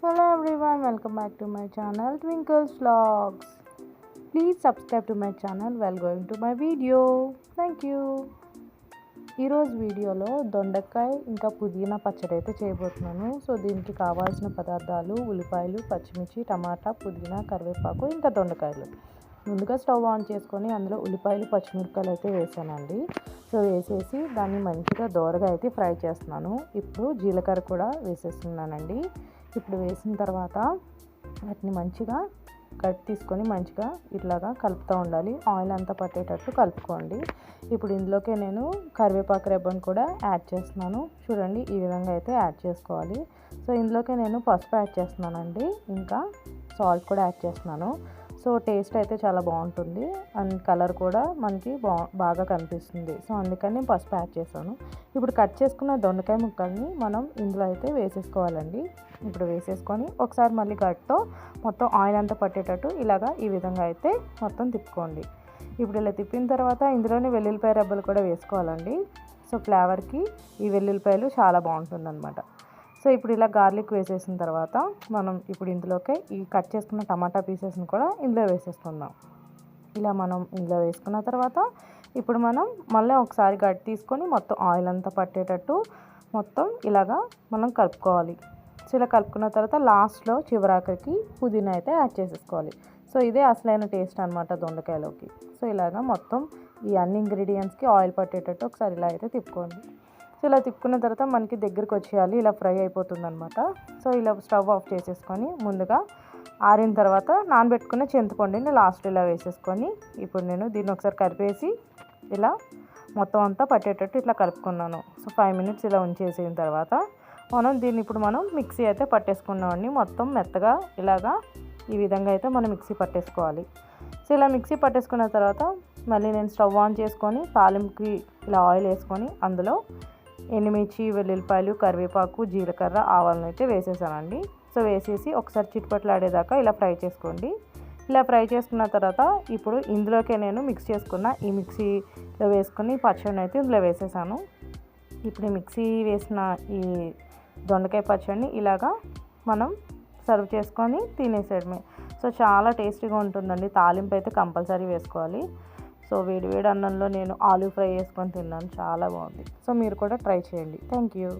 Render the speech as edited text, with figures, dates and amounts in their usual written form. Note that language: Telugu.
Hello everyone, welcome back to my channel Twinkle's Vlogs. Please subscribe to my channel while going to my video. Thank you. ఈరోజు వీడియోలో దొండకాయ ఇంకా పుదీనా పచ్చడి అయితే చేయబోతున్నాను. సో దీనికి కావాల్సిన పదార్థాలు ఉల్లిపాయలు, పచ్చిమిర్చి, టమాటా, పుదీనా, కరివేపాకు ఇంకా దొండకాయలు. ముందుగా స్టవ్ ఆన్ చేసుకొని అందులో ఉల్లిపాయలు, పచ్చిమిరపకాయలు అయితే వేసానండి. సో వేసేసి దాన్ని మంచిగా దోరగా అయితే ఫ్రై చేస్తున్నాను. ఇప్పుడు జీలకర్ర కూడా వేసేస్తున్నానండి. ఇప్పుడు వేసిన తర్వాత వాటిని మంచిగా తీసుకొని మంచిగా ఇట్లాగా కలుపుతూ ఉండాలి. ఆయిల్ అంతా పట్టేటట్టు కలుపుకోండి. ఇప్పుడు ఇందులోకే నేను కరివేపాకు రెబ్బను కూడా యాడ్ చేస్తున్నాను. చూడండి, ఈ విధంగా అయితే యాడ్ చేసుకోవాలి. సో ఇందులోకే నేను పసుపు యాడ్ చేస్తున్నానండి, ఇంకా సాల్ట్ కూడా యాడ్ చేస్తున్నాను. సో టేస్ట్ అయితే చాలా బాగుంటుంది అండ్ కలర్ కూడా మనకి బాగా కనిపిస్తుంది. సో అందుకని పసుపు యాడ్ చేశాను. ఇప్పుడు కట్ చేసుకున్న దొండకాయ ముక్కల్ని మనం ఇందులో అయితే వేసేసుకోవాలండి. ఇప్పుడు వేసేసుకొని ఒకసారి మళ్ళీ గట్టితో మొత్తం ఆయిల్ అంతా పట్టేటట్టు ఇలాగా ఈ విధంగా అయితే మొత్తం తిప్పుకోండి. ఇప్పుడు ఇలా తిప్పిన తర్వాత ఇందులోనే వెల్లుల్లిపాయ రెబ్బలు కూడా వేసుకోవాలండి. సో ఫ్లేవర్కి ఈ వెల్లుల్లిపాయలు చాలా బాగుంటుందన్నమాట. సో ఇప్పుడు ఇలా గార్లిక్ వేసేసిన తర్వాత మనం ఇప్పుడు ఇందులోకి ఈ కట్ చేసుకున్న టమాటా పీసెస్ని కూడా ఇందులో వేసేసుకుందాం. ఇలా మనం ఇందులో వేసుకున్న తర్వాత ఇప్పుడు మనం మళ్ళీ ఒకసారి గట్టి తీసుకొని మొత్తం ఆయిల్ అంతా పట్టేటట్టు మొత్తం ఇలాగా మనం కలుపుకోవాలి. సో ఇలా కలుపుకున్న తర్వాత లాస్ట్లో చివరాఖరికి పుదీనా అయితే యాడ్ చేసేసుకోవాలి. సో ఇదే అసలైన టేస్ట్ అనమాట దొండకాయలోకి. సో ఇలాగా మొత్తం ఈ అన్ని ఇంగ్రీడియంట్స్కి ఆయిల్ పట్టేటట్టు ఒకసారి ఇలా అయితే తిప్పుకోండి. సో ఇలా తిప్పుకున్న తర్వాత మనకి దగ్గరికి వచ్చేయాలి, ఇలా ఫ్రై అయిపోతుంది అనమాట. సో ఇలా స్టవ్ ఆఫ్ చేసేసుకొని ముందుగా ఆరిన తర్వాత నానబెట్టుకున్న చింతపండుని లాస్ట్లో ఇలా వేసేసుకొని ఇప్పుడు నేను దీన్ని ఒకసారి కలిపేసి ఇలా మొత్తం అంతా పట్టేటట్టు ఇట్లా కలుపుకున్నాను. సో 5 minutes ఇలా ఉంచేసిన తర్వాత దీన్ని ఇప్పుడు మనం మిక్సీ అయితే పట్టేసుకున్నామండి. మొత్తం మెత్తగా ఇలాగా ఈ విధంగా అయితే మనం మిక్సీ పట్టేసుకోవాలి. సో ఇలా మిక్సీ పట్టేసుకున్న తర్వాత మళ్ళీ నేను స్టవ్ ఆన్ చేసుకొని తాలింపుకి ఇలా ఆయిల్ వేసుకొని అందులో ఎండుమిర్చి, వెల్లుల్లిపాయలు, కరివేపాకు, జీలకర్ర, ఆవాలను అయితే వేసేసానండి. సో వేసేసి ఒకసారి చిట్పట్లాడేదాకా ఇలా ఫ్రై చేసుకోండి. ఇలా ఫ్రై చేసుకున్న తర్వాత ఇప్పుడు ఇందులోకే నేను మిక్స్ చేసుకున్న ఈ మిక్సీలో వేసుకొని పచ్చడిని అయితే ఇందులో వేసేసాను. ఇప్పుడు ఈ మిక్సీ వేసిన ఈ దొండకాయ పచ్చడిని ఇలాగా మనం సర్వ్ చేసుకొని తినేసేయడమే. సో చాలా టేస్టీగా ఉంటుందండి. తాలింపు అయితే కంపల్సరీ వేసుకోవాలి. సో వేడి అన్నంలో నేను ఆలూ ఫ్రై చేసుకొని తిన్నాను, చాలా బాగుంది. సో మీరు కూడా ట్రై చేయండి. Thank you.